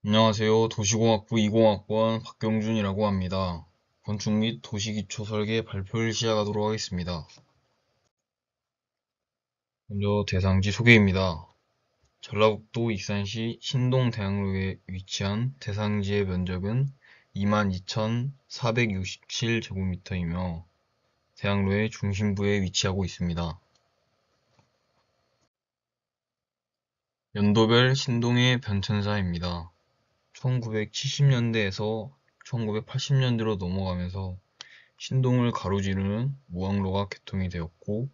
안녕하세요. 도시공학부 20학번 박경준이라고 합니다. 건축 및 도시기초 설계 발표를 시작하도록 하겠습니다. 먼저 대상지 소개입니다. 전라북도 익산시 신동대학로에 위치한 대상지의 면적은 22,467제곱미터이며 대학로의 중심부에 위치하고 있습니다. 연도별 신동의 변천사입니다. 1970년대에서 1980년대로 넘어가면서 신동을 가로지르는 무항로가 개통이 되었고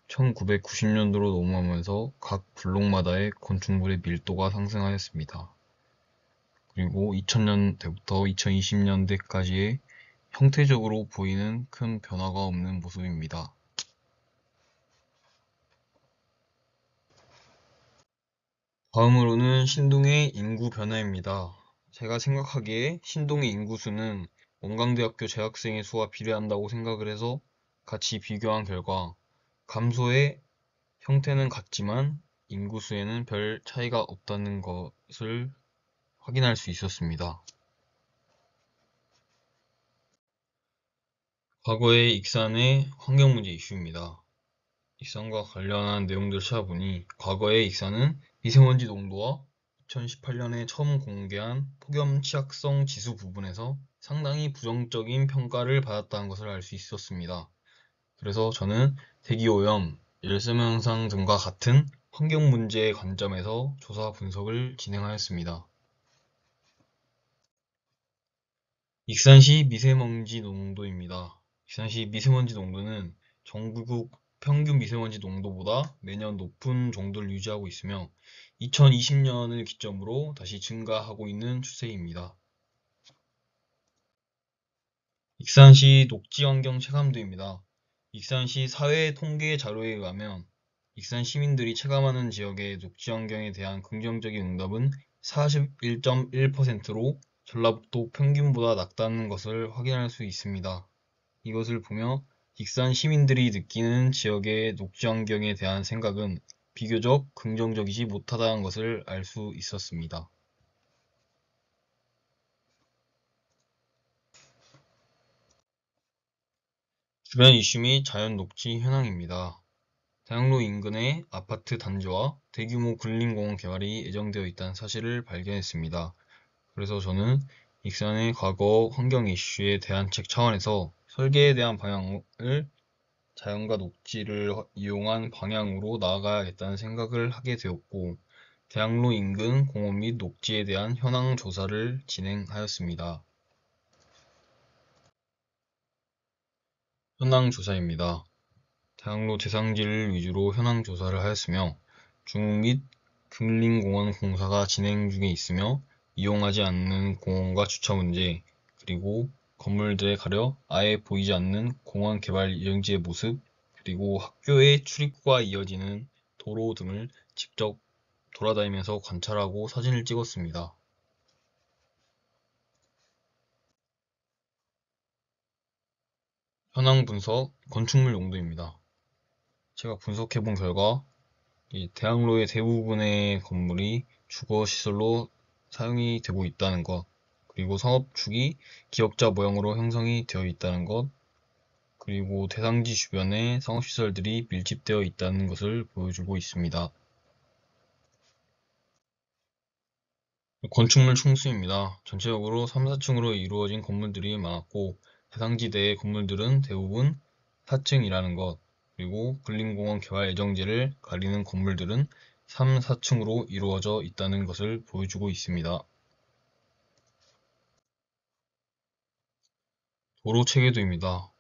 1990년도로 넘어가면서 각 블록마다의 건축물의 밀도가 상승하였습니다. 그리고 2000년대부터 2020년대까지의 형태적으로 보이는 큰 변화가 없는 모습입니다. 다음으로는 신동의 인구 변화입니다. 제가 생각하기에 신동의 인구수는 원광대학교 재학생의 수와 비례한다고 생각을 해서 같이 비교한 결과 감소의 형태는 같지만 인구수에는 별 차이가 없다는 것을 확인할 수 있었습니다. 과거의 익산의 환경문제 이슈입니다. 익산과 관련한 내용들을 찾아보니 과거의 익산은 미세먼지 농도와 2018년에 처음 공개한 폭염 취약성 지수 부분에서 상당히 부정적인 평가를 받았다는 것을 알 수 있었습니다. 그래서 저는 대기오염, 열섬 현상 등과 같은 환경 문제의 관점에서 조사 분석을 진행하였습니다. 익산시 미세먼지 농도입니다. 익산시 미세먼지 농도는 전국 평균 미세먼지 농도보다 매년 높은 정도를 유지하고 있으며 2020년을 기점으로 다시 증가하고 있는 추세입니다. 익산시 녹지환경 체감도입니다. 익산시 사회 통계 자료에 의하면 익산 시민들이 체감하는 지역의 녹지환경에 대한 긍정적인 응답은 41.1%로 전라북도 평균보다 낮다는 것을 확인할 수 있습니다. 이것을 보며 익산 시민들이 느끼는 지역의 녹지환경에 대한 생각은 비교적 긍정적이지 못하다는 것을 알 수 있었습니다. 주변 이슈 및 자연 녹지 현황입니다. 대학로 인근의 아파트 단지와 대규모 근린공원 개발이 예정되어 있다는 사실을 발견했습니다. 그래서 저는 익산의 과거 환경 이슈에 대한 책 차원에서 설계에 대한 방향을 자연과 녹지를 이용한 방향으로 나아가야겠다는 생각을 하게 되었고, 대학로 인근 공원 및 녹지에 대한 현황 조사를 진행하였습니다. 현황 조사입니다. 대학로 대상지를 위주로 현황 조사를 하였으며 중 및 근린공원 공사가 진행 중에 있으며 이용하지 않는 공원과 주차 문제, 그리고 건물들에 가려 아예 보이지 않는 공원 개발 예정지의 모습, 그리고 학교의 출입구가 이어지는 도로 등을 직접 돌아다니면서 관찰하고 사진을 찍었습니다. 현황 분석, 건축물 용도입니다. 제가 분석해 본 결과 이 대학로의 대부분의 건물이 주거시설로 사용이 되고 있다는 것, 그리고 상업축이 기역자 모형으로 형성이 되어 있다는 것, 그리고 대상지 주변에 상업시설들이 밀집되어 있다는 것을 보여주고 있습니다. 건축물 층수입니다. 전체적으로 3, 4층으로 이루어진 건물들이 많았고 대상지 내의 건물들은 대부분 4층이라는 것, 그리고 근린공원 개발 예정지를 가리는 건물들은 3, 4층으로 이루어져 있다는 것을 보여주고 있습니다. 도로 체계도입니다.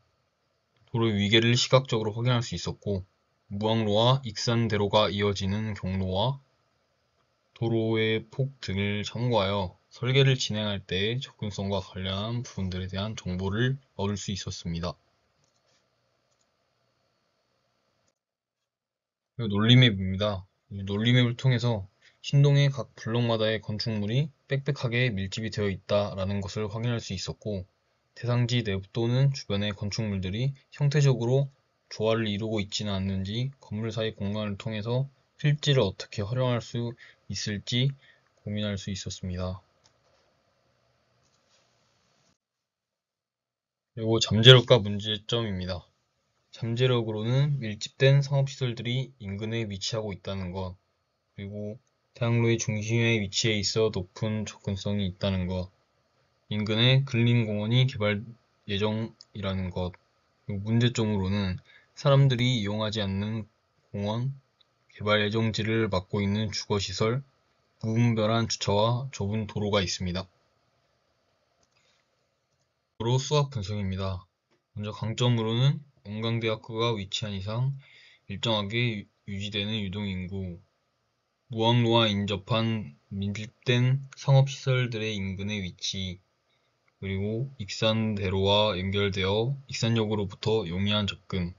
도로 위계를 시각적으로 확인할 수 있었고 무항로와 익산대로가 이어지는 경로와 도로의 폭 등을 참고하여 설계를 진행할 때의 접근성과 관련한 부분들에 대한 정보를 얻을 수 있었습니다. 논리맵입니다. 이 논리맵을 통해서 신동의 각 블록마다의 건축물이 빽빽하게 밀집이 되어 있다라는 것을 확인할 수 있었고 대상지 내 또는 주변의 건축물들이 형태적으로 조화를 이루고 있지는 않는지 건물 사이 공간을 통해서 필지를 어떻게 활용할 수 있을지 고민할 수 있었습니다. 그리고 잠재력과 문제점입니다. 잠재력으로는 밀집된 상업시설들이 인근에 위치하고 있다는 것, 그리고 대학로의 중심에 위치해 있어 높은 접근성이 있다는 것, 인근에 근린공원이 개발 예정이라는 것, 그리고 문제점으로는 사람들이 이용하지 않는 공원, 개발 예정지를 맡고 있는 주거시설, 무분별한 주차와 좁은 도로가 있습니다. 도로 수학 분석입니다. 먼저 강점으로는 원광대학교가 위치한 이상 일정하게 유지되는 유동인구, 무항로와 인접한 밀집된 상업시설들의 인근의 위치, 그리고 익산대로와 연결되어 익산역으로부터 용이한 접근,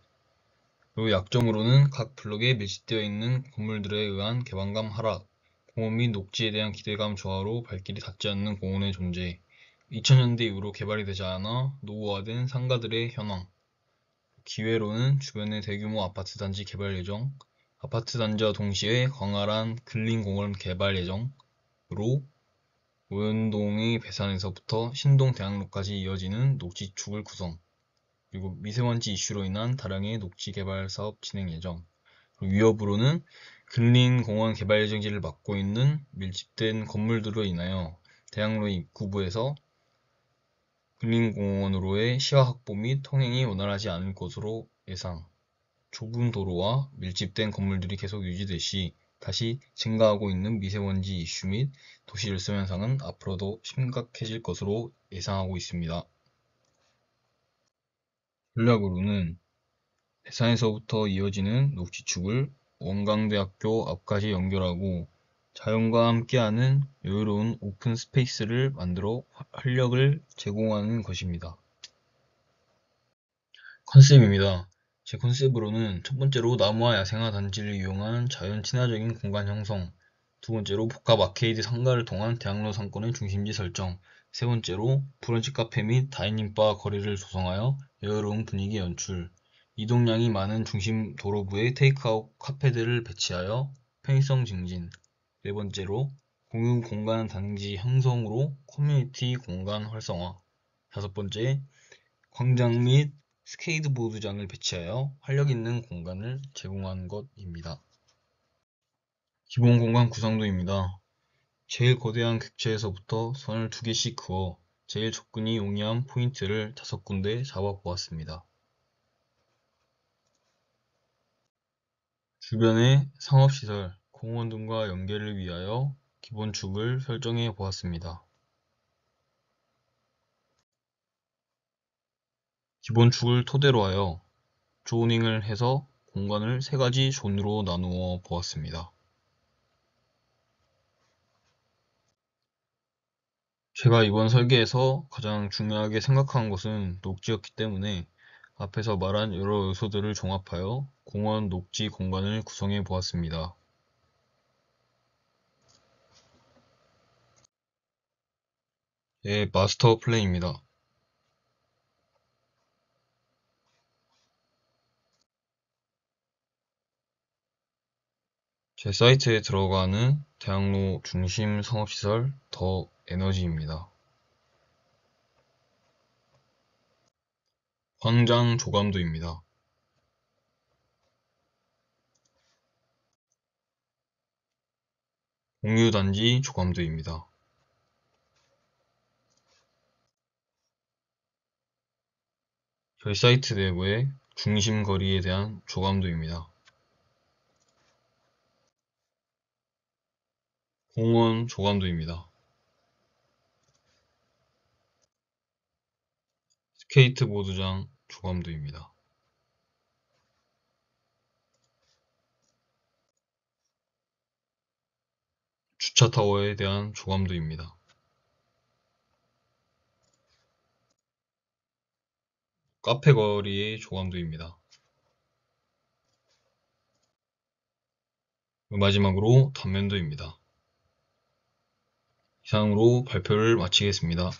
그리고 약점으로는 각 블록에 밀집되어 있는 건물들에 의한 개방감 하락, 공원 및 녹지에 대한 기대감 저하로 발길이 닿지 않는 공원의 존재, 2000년대 이후로 개발이 되지 않아 노후화된 상가들의 현황, 기회로는 주변에 대규모 아파트 단지 개발 예정, 아파트 단지와 동시에 광활한 근린공원 개발 예정으로 오연동의 배산에서부터 신동 대학로까지 이어지는 녹지축을 구성, 그리고 미세먼지 이슈로 인한 다량의 녹지 개발 사업 진행 예정, 그리고 위협으로는 근린공원 개발 예정지를 맡고 있는 밀집된 건물들로 인하여 대학로 입구부에서 근린공원으로의 시야 확보 및 통행이 원활하지 않을 것으로 예상, 좁은 도로와 밀집된 건물들이 계속 유지될 시 다시 증가하고 있는 미세먼지 이슈 및 도시 열섬 현상은 앞으로도 심각해질 것으로 예상하고 있습니다. 전략으로는 대산에서부터 이어지는 녹지축을 원광대학교 앞까지 연결하고 자연과 함께하는 여유로운 오픈 스페이스를 만들어 활력을 제공하는 것입니다. 컨셉입니다. 제 컨셉으로는 첫 번째로 나무와 야생화 단지를 이용한 자연 친화적인 공간 형성, 두 번째로 복합 아케이드 상가를 통한 대학로 상권의 중심지 설정, 세 번째로 브런치 카페 및 다이닝바 거리를 조성하여 여유로운 분위기 연출, 이동량이 많은 중심 도로부에 테이크아웃 카페들을 배치하여 편의성 증진, 네 번째로 공유 공간 단지 형성으로 커뮤니티 공간 활성화, 다섯 번째, 광장 및 스케이트보드장을 배치하여 활력 있는 공간을 제공하는 것입니다. 기본 공간 구성도입니다. 제일 거대한 객체에서부터 선을 2개씩 그어 제일 접근이 용이한 포인트를 5군데 잡아보았습니다. 주변의 상업시설, 공원 등과 연계를 위하여 기본 축을 설정해 보았습니다. 기본 축을 토대로 하여 조닝을 해서 공간을 3가지 존으로 나누어 보았습니다. 제가 이번 설계에서 가장 중요하게 생각한 것은 녹지였기 때문에 앞에서 말한 여러 요소들을 종합하여 공원 녹지 공간을 구성해 보았습니다. 제 마스터 플랜입니다. 제 사이트에 들어가는 대학로 중심 상업시설 더 에너지입니다. 광장 조감도입니다. 공유단지 조감도입니다. 저희 사이트 내부의 중심 거리에 대한 조감도입니다. 공원 조감도입니다. 스케이트보드장 조감도입니다. 주차타워에 대한 조감도입니다. 카페 거리의 조감도입니다. 마지막으로 단면도입니다. 이상으로 발표를 마치겠습니다.